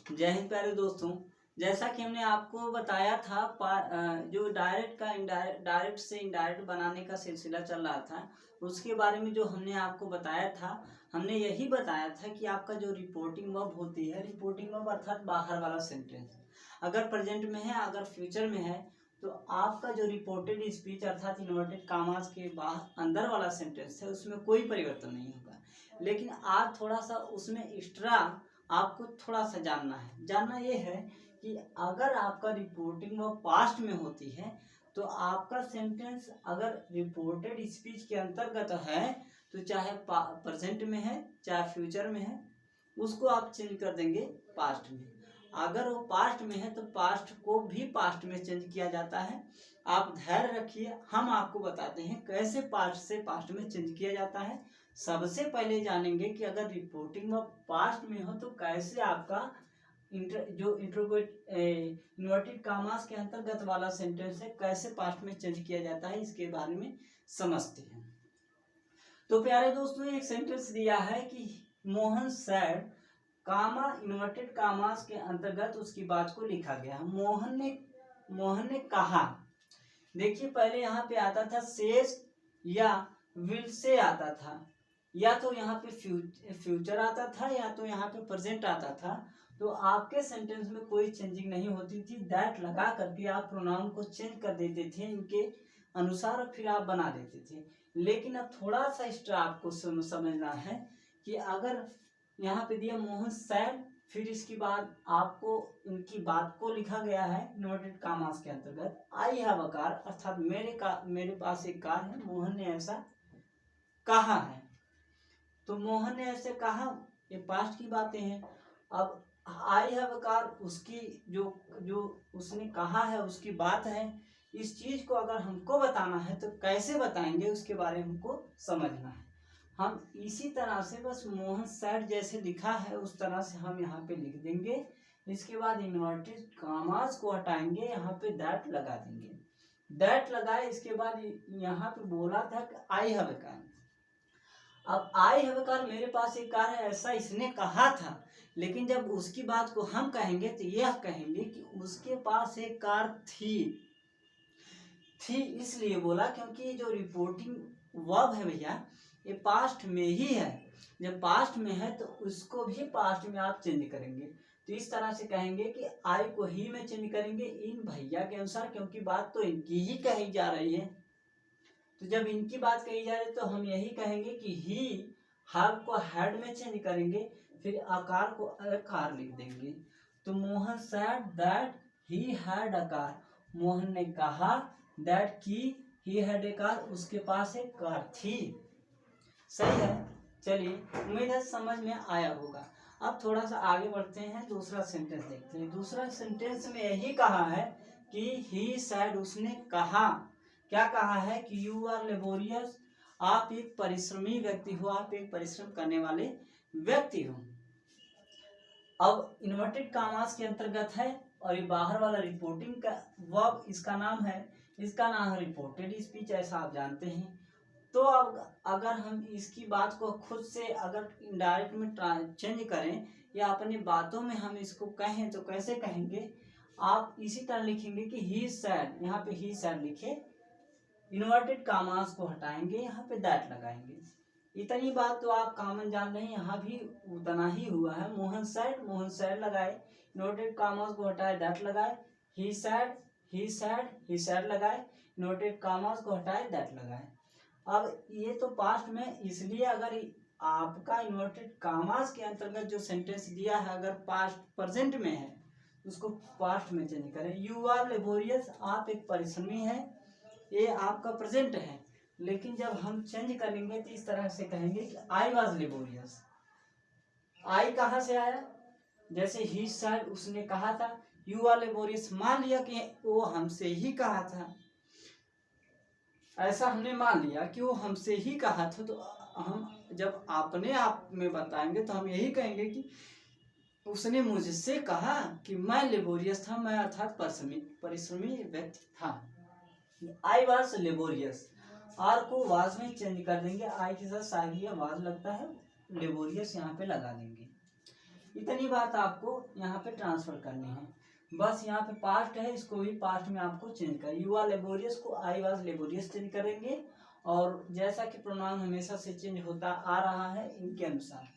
जय हिंद प्यारे दोस्तों। जैसा कि हमने आपको बताया था जो डायरेक्ट का डायरेक्ट से इनडायरेक्ट बनाने का सिलसिला चल रहा था, उसके बारे में जो हमने आपको बताया था, हमने यही बताया था कि आपका जो रिपोर्टिंग वर्ब होती है, रिपोर्टिंग वर्ब अर्थात बाहर वाला सेंटेंस अगर प्रेजेंट में है, अगर फ्यूचर में है, तो आपका जो रिपोर्टेड स्पीच अर्थात इन्वर्टेड कामास के बाहर अंदर वाला सेंटेंस है उसमें कोई परिवर्तन नहीं होगा। लेकिन आज थोड़ा सा उसमें एक्स्ट्रा आपको थोड़ा सा जानना ये है कि अगर आपका रिपोर्टिंग वो पास्ट में होती है तो आपका सेंटेंस अगर रिपोर्टेड स्पीच के अंतर्गत है तो चाहे प्रेजेंट में है चाहे फ्यूचर में है, उसको आप चेंज कर देंगे पास्ट में। अगर वो पास्ट में है तो पास्ट को भी पास्ट में चेंज किया जाता है। आप धैर्य रखिए, हम आपको बताते हैं कैसे पास्ट से पास्ट में चेंज किया जाता है। सबसे पहले जानेंगे कि अगर रिपोर्टिंग में पास्ट में हो तो कैसे आपका इन्वर्टेड कामास के अंतर्गत वाला सेंटेंस है कैसे पास्ट में चेंज किया जाता है, इसके बारे में समझते हैं। तो प्यारे दोस्तों, एक सेंटेंस दिया है कि मोहन सैड कामा इन्वर्टेड कामास के अंतर्गत उसकी बात को लिखा गया। मोहन ने कहा। देखिए पहले यहाँ पे आता था सेज या विल से आता था, या तो यहाँ पे फ्यूचर आता था या तो यहाँ पे प्रेजेंट आता था, तो आपके सेंटेंस में कोई चेंजिंग नहीं होती थी। दैट लगा करके आप प्रोनाउन को चेंज कर देते थे इनके अनुसार और फिर आप बना देते थे। लेकिन अब थोड़ा सा एक्स्ट्रा आपको समझना है कि अगर यहाँ पे दिया मोहन सैड, फिर इसके बाद आपको इनकी बात को लिखा गया है इन्वर्टेड कामास के अंतर्गत आई हैव अ कार, अर्थात मेरे पास एक कार है, मोहन ने ऐसा कहा है। तो मोहन ने ऐसे कहा, ये पास्ट की बातें हैं। अब आई हैव अ कार उसकी जो उसने कहा है उसकी बात है। इस चीज को अगर हमको बताना है तो कैसे बताएंगे उसके बारे में हमको समझना है। हम इसी तरह से बस मोहन सैड जैसे लिखा है उस तरह से हम यहाँ पे लिख देंगे। इसके बाद इन्वर्टेड कामास को हटाएंगे, यहाँ पे दैट लगा देंगे। दैट लगाए इसके बाद यहाँ पे बोला था कि आई हैव अ कार। अब आई हैव अ कार, मेरे पास एक कार है, ऐसा इसने कहा था। लेकिन जब उसकी बात को हम कहेंगे तो यह कहेंगे कि उसके पास एक कार थी इसलिए बोला क्योंकि जो रिपोर्टिंग वर्ब है भैया ये पास्ट में ही है। जब पास्ट में है तो उसको भी पास्ट में आप चेंज करेंगे। तो इस तरह से कहेंगे कि आई को ही में चेंज करेंगे इन भैया के अनुसार, क्योंकि बात तो इनकी ही कही जा रही है। तो जब इनकी बात कही जा रही है तो हम यही कहेंगे कि ही हैव को हैड में चेंज करेंगे, फिर आकार को अकार लिख देंगे। तो Mohan sad that he had a car, Mohan ने कहा दैट की ही हैड ए कार, उसके पास एक कार थी। सही है। चलिए, उम्मीद है समझ में आया होगा। अब थोड़ा सा आगे बढ़ते हैं, दूसरा सेंटेंस देखते हैं। दूसरा सेंटेंस में यही कहा है कि ही सैड उसने कहा। क्या कहा है कि यू आर लेबोरियस, आप एक परिश्रमी व्यक्ति हो, आप एक परिश्रम करने वाले व्यक्ति हो। अब इन्वर्टेड कामास के अंतर्गत है और ये बाहर वाला रिपोर्टिंग का वर्ब इसका नाम है रिपोर्टेड स्पीच, ऐसा आप जानते हैं। तो अब अगर हम इसकी बात को खुद से अगर इनडायरेक्ट में चेंज करें या अपनी बातों में हम इसको कहें तो कैसे कहेंगे? आप इसी तरह लिखेंगे कि ही सैड, यहाँ पे ही सैड लिखे, इन्वर्टेड कामास को हटाएंगे, यहाँ पे दैट लगाएंगे। इतनी बात तो आप कॉमन जान रहे हैं, यहाँ भी उतना ही हुआ है। मोहन सैड लगाए, इन्वर्टेड कामास को हटाए दैट लगाए, ही सैड लगाए, इन्वर्टेड कामास को हटाए दैट लगाए। अब ये तो पास्ट में, इसलिए अगर आपका इन्वर्टेड कामास के अंतर्गत जो सेंटेंस दिया है अगर पास्ट प्रेजेंट में है उसको पास्ट में चेंज करें। यू आर लेबोरियस, आप एक परिश्रमी है, ये आपका प्रेजेंट है। लेकिन जब हम चेंज करेंगे तो इस तरह से कहेंगे कि आई वॉज लेबोरियस। आई कहाँ से आया? जैसे ही सैड उसने कहा था, यू आर लेबोरियस मान लिया कि वो हमसे ही कहा था, ऐसा हमने मान लिया कि वो हमसे ही कहा था। तो हम जब अपने आप में बताएंगे तो हम यही कहेंगे कि उसने मुझसे कहा कि मैं लेबोरियस था, मैं अर्थात परिश्रमी व्यक्ति था। आई वॉज लेबोरियस, आर को वाज में चेंज कर देंगे, आई के साथ सागिया वाज लगता है, लेबोरियस यहाँ पे लगा देंगे। इतनी बात आपको यहाँ पे ट्रांसफर करनी है। बस यहाँ पे पास्ट है, इसको भी पास्ट में आपको चेंज कर, यू आर लेबोरियस को आई वाज लेबोरियस चेंज करेंगे। और जैसा कि प्रोनाउन हमेशा से चेंज होता आ रहा है इनके अनुसार।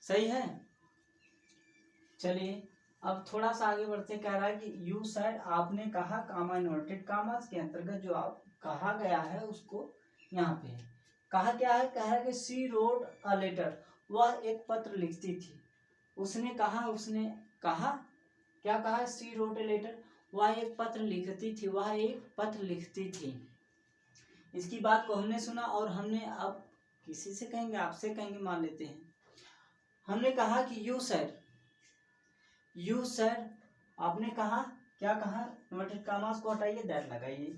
सही है। चलिए अब थोड़ा सा आगे बढ़ते, कह रहा है कि यू सेड, आपने कहा, कामा इन्वर्टेड कामास के अंतर्गत जो आप कहा गया है उसको यहाँ पे कहा क्या है, कहा है कि सी रोड अ लेटर, वह एक पत्र लिखती थी। उसने कहा क्या कहा, सी रोड अ लेटर, वह एक पत्र लिखती थी, वह एक पत्र लिखती थी। इसकी बात को हमने सुना और हमने, अब किसी से कहेंगे, आपसे कहेंगे, मान लेते हैं। हमने कहा कि यू सेड, आपने कहा, क्या कहा, इन्वर्टेड कामास को हटाइए, दैट लगाइए।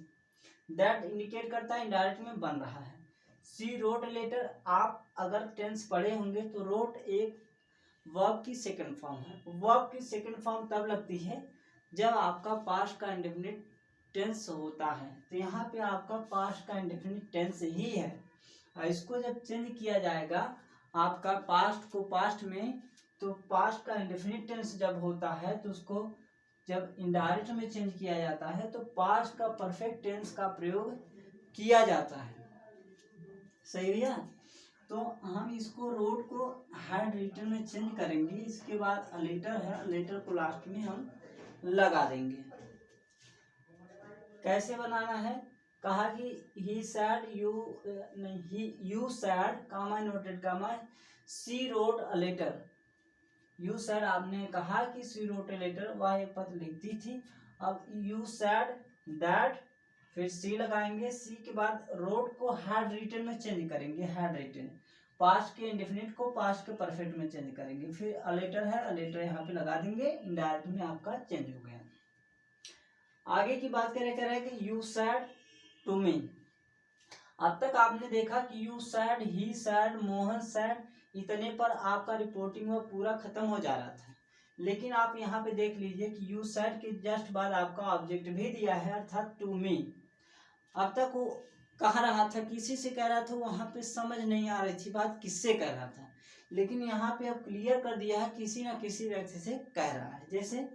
दैट इंडिकेट करता है इनडायरेक्ट में बन रहा है। सी रोट लेटर, आप अगर टेंस पढ़े होंगे तो रोट एक वर्ब की सेकंड फॉर्म है। वर्ब की सेकंड फॉर्म तब लगती है जब आपका पास्ट का इंडेफिनिट टेंस होता है। तो यहाँ पे आपका पास्ट का इंडेफिनिट टेंस ही है। इसको जब चेंज किया जाएगा आपका पास्ट को पास्ट में, तो पास्ट का इंडेफिनिट टेंस जब होता है तो उसको जब इनडायरेक्ट में चेंज किया जाता है तो पास्ट का परफेक्ट टेंस का प्रयोग किया जाता है। सही भैया। तो हम इसको रोड को हैड रिटन में चेंज करेंगे। इसके बाद लेटर है, लेटर को लास्ट में हम लगा देंगे। कैसे बनाना है, कहा कि he said, you said, comma noted comma, she wrote a letter. You said, आपने कहा कि सी रोड अ लेटर, वह एक पत्र लिखती थी। अब यू सैड दैट, फिर सी लगाएंगे, सी के बाद रोड को हैड रिटन में चेंज करेंगे। हैड रिटन, पास्ट के इंडेफिनिट को पास्ट के परफेक्ट में चेंज करेंगे। फिर अ लेटर है, अ लेटर यहाँ पे लगा देंगे, इनडायरेक्ट में आपका चेंज हो गया। आगे की बात कह रहे हैं कि यू सैड टू मी। अब तक आपने देखा कि you sad, he sad, Mohan sad, इतने पर आपका रिपोर्टिंग वो पूरा खत्म हो जा रहा था। लेकिन आप यहाँ पे देख लीजिए कि यू सैड के जस्ट बाद आपका ऑब्जेक्ट भी दिया है, अर्थात टू मी। अब तक वो कह रहा था, किसी से कह रहा था, वहां पे समझ नहीं आ रही थी बात किससे कह रहा था। लेकिन यहाँ पे अब क्लियर कर दिया है, किसी ना किसी व्यक्ति से कह रहा है। जैसे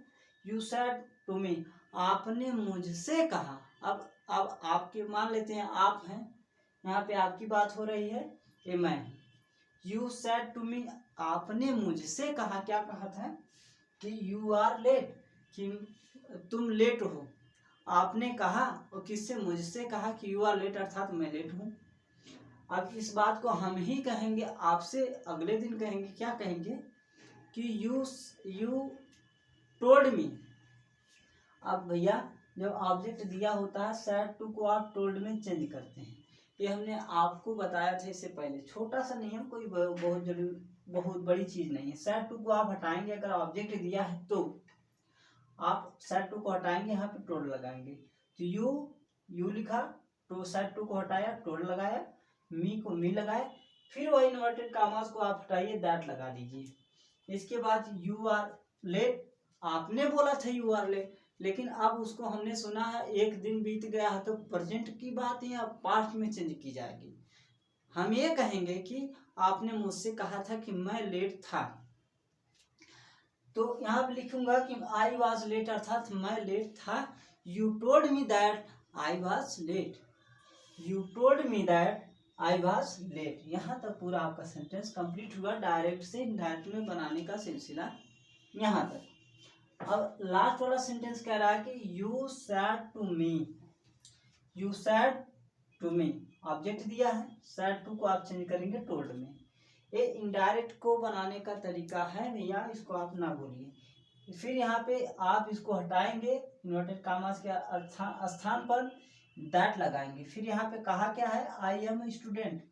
यू सैड टू मी, आपने मुझसे कहा। अब आपके मान लेते हैं आप हैं, यहाँ पे आपकी बात हो रही है, ये मैं। यू सैड टू मी, आपने मुझसे कहा, क्या कहा था कि यू आर लेट, कि तुम लेट हो। आपने कहा, और किससे, मुझसे कहा कि यू आर लेट, अर्थात मैं लेट हूँ। अब इस बात को हम ही कहेंगे, आपसे अगले दिन कहेंगे, क्या कहेंगे कि यू टोल्ड मी। अब भैया जब ऑब्जेक्ट दिया होता है, सैड टू को आप टोल्ड में चेंज करते हैं। ये हमने आपको बताया था इससे पहले, छोटा सा नियम, कोई बहुत बड़ी चीज नहीं है। सैड टू को आप हटाएंगे, अगर ऑब्जेक्ट दिया है तो आप सैड टू को हटाएंगे, यहाँ पे टोल्ड लगाएंगे। तो यू लिखा, तो सैड टू को हटाया, टोल्ड लगाया, मी को मी लगाया, फिर वही इन्वर्टेड कामास को आप हटाइए, दैट लगा दीजिए। इसके बाद यू आर लेट, आपने बोला था यू आर लेट, लेकिन अब उसको हमने सुना है एक दिन बीत गया है, तो प्रेजेंट की बात या पास्ट में चेंज की जाएगी। हम ये कहेंगे कि आपने मुझसे कहा था कि मैं लेट था, तो यहाँ पे लिखूंगा कि आई वॉज लेट, अर्थात मैं लेट था। You told me that I was late, you told me that I was late. यहाँ तक पूरा आपका सेंटेंस कंप्लीट हुआ, डायरेक्ट से इनडायरेक्ट में बनाने का सिलसिला यहाँ तक। अब लास्ट वाला सेंटेंस कह रहा है कि you said to me, you said to me, object दिया है, सैड टू को आप चेंज करेंगे टोल्ड में। ये इनडायरेक्ट को बनाने का तरीका है भैया, इसको आप ना भूलिए। फिर यहाँ पे आप इसको हटाएंगे, इन्वर्टेड कामास के स्थान पर दैट लगाएंगे। फिर यहाँ पे कहा क्या है, आई एम ए स्टूडेंट,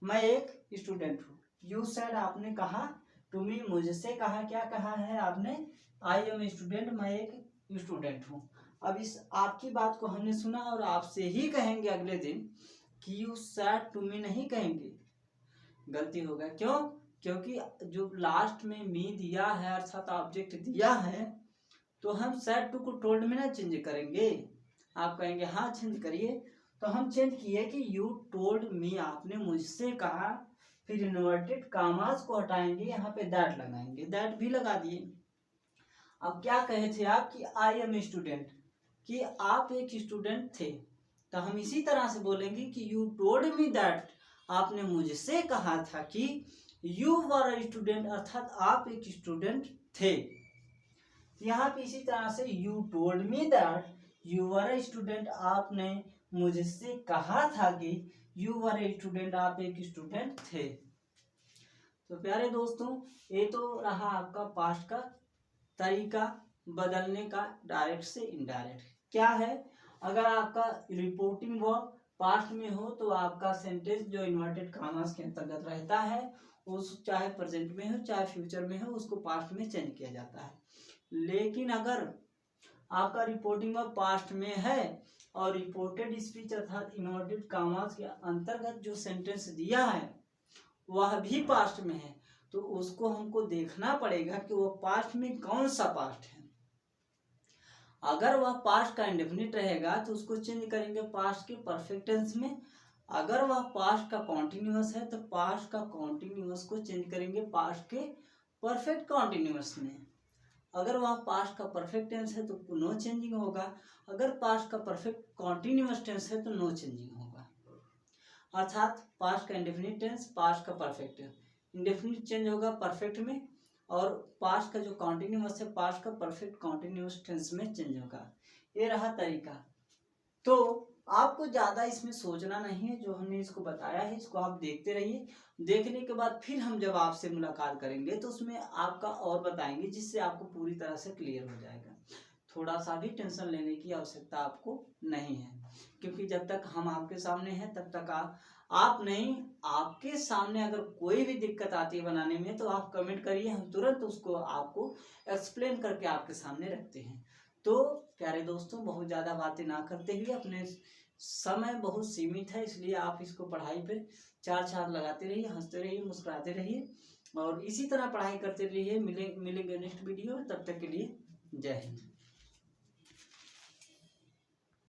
मैं एक स्टूडेंट हूँ। यू सैड, आपने कहा, टू मी, मुझसे कहा, क्या कहा है आपने, आई एम ए स्टूडेंट, मैं एक स्टूडेंट हूँ। अब इस आपकी बात को हमने सुना और आपसे ही कहेंगे अगले दिन कि यू सैड टू मी नहीं कहेंगे, गलती हो गया। क्यों, क्योंकि जो लास्ट में मी दिया है, अर्थात ऑब्जेक्ट दिया है, तो हम सैड टू को टोल्ड में ना चेंज करेंगे। आप कहेंगे हाँ चेंज करिए, तो हम चेंज किए कि यू टोल्ड मी, आपने मुझसे कहा फिर इन्वर्टेड कामास को हटाएंगे, यहाँ पे दैट लगाएंगे, दैट भी लगा दिए। अब क्या कहे थे आप कि आई एम स्टूडेंट, कि आप एक स्टूडेंट थे, तो हम इसी तरह से बोलेंगे कि यू टोल्ड मी दैट, आपने मुझसे कहा था कि यू वर अ स्टूडेंट, अर्थात आप एक स्टूडेंट थे। यहाँ पे इसी तरह से you told me that you were a student, आपने मुझसे कहा था कि यू वर अ स्टूडेंट, आप एक स्टूडेंट थे। तो प्यारे दोस्तों, ये तो रहा आपका पास्ट का तरीका बदलने का, डायरेक्ट से इनडायरेक्ट। क्या है, अगर आपका रिपोर्टिंग वर्ब पास्ट में हो तो आपका सेंटेंस जो इन्वर्टेड कॉमास के अंतर्गत रहता है, उस चाहे प्रेजेंट में हो चाहे फ्यूचर में हो, उसको पास्ट में चेंज किया जाता है। लेकिन अगर आपका रिपोर्टिंग वर्ब पास्ट में है और रिपोर्टेड स्पीच अर्थात इन्वर्टेड कॉमास के अंतर्गत जो सेंटेंस दिया है वह भी पास्ट में है, तो उसको हमको देखना पड़ेगा कि वो पास्ट में कौन सा पास्ट है। अगर वह पास्ट का इंडेफिनिट रहेगा तो उसको चेंज करेंगे पास्ट के परफेक्ट टेंस में। अगर वह पास्ट का कॉन्टिन्यूअस है तो पास्ट का कॉन्टिन्यूअस को चेंज करेंगे पास्ट के परफेक्ट कॉन्टिन्यूअस में। अगर वह पास्ट का परफेक्ट टेंस है तो नो चेंजिंग होगा, अगर पास्ट का परफेक्ट कॉन्टिन्यूअस टेंस है तो नो चेंजिंग होगा। अर्थात पास्ट का इंडेफिनिट टेंस, पास्ट का परफेक्ट, इंडेफिनिट चेंज होगा परफेक्ट में, और पास्ट का जो कॉन्टिन्यूअस है पास्ट का परफेक्ट कॉन्टिन्यूअस टेंस में चेंज होगा। ये रहा तरीका। तो आपको ज़्यादा इसमें सोचना नहीं है, जो हमने इसको बताया है इसको आप देखते रहिए। देखने के बाद फिर हम जब आपसे मुलाकात करेंगे तो उसमें आपका और बताएंगे, जिससे आपको पूरी तरह से क्लियर हो जाएगा। थोड़ा सा भी टेंशन लेने की आवश्यकता आपको नहीं है, क्योंकि जब तक हम आपके सामने हैं तब तक आप नहीं, आपके सामने अगर कोई भी दिक्कत आती है बनाने में तो आप कमेंट करिए, हम तुरंत उसको आपको एक्सप्लेन करके आपके सामने रखते हैं। तो प्यारे दोस्तों, बहुत ज़्यादा बातें ना करते हुए, अपने समय बहुत सीमित है इसलिए आप इसको पढ़ाई पे चार चांद लगाते रहिए, हंसते रहिए, मुस्कुराते रहिए, और इसी तरह पढ़ाई करते रहिए। मिलेंगे नेक्स्ट वीडियो में, तब तक के लिए जय हिंद।